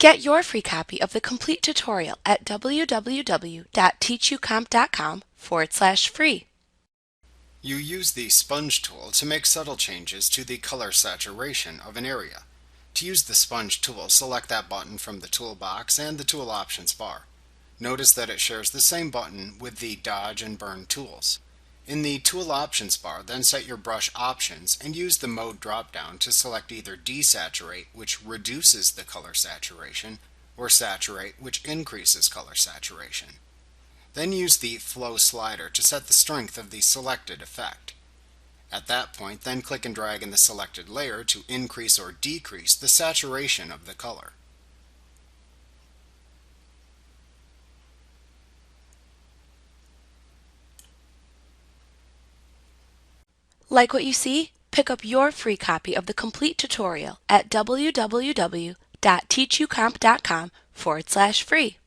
Get your free copy of the complete tutorial at www.teachucomp.com/free. You use the sponge tool to make subtle changes to the color saturation of an area. To use the sponge tool, select that button from the toolbox and the tool options bar. Notice that it shares the same button with the dodge and burn tools. In the tool options bar, then set your brush options and use the mode drop-down to select either desaturate, which reduces the color saturation, or saturate, which increases color saturation. Then use the flow slider to set the strength of the selected effect. At that point, then click and drag in the selected layer to increase or decrease the saturation of the color. Like what you see? Pick up your free copy of the complete tutorial at www.teachucomp.com/free.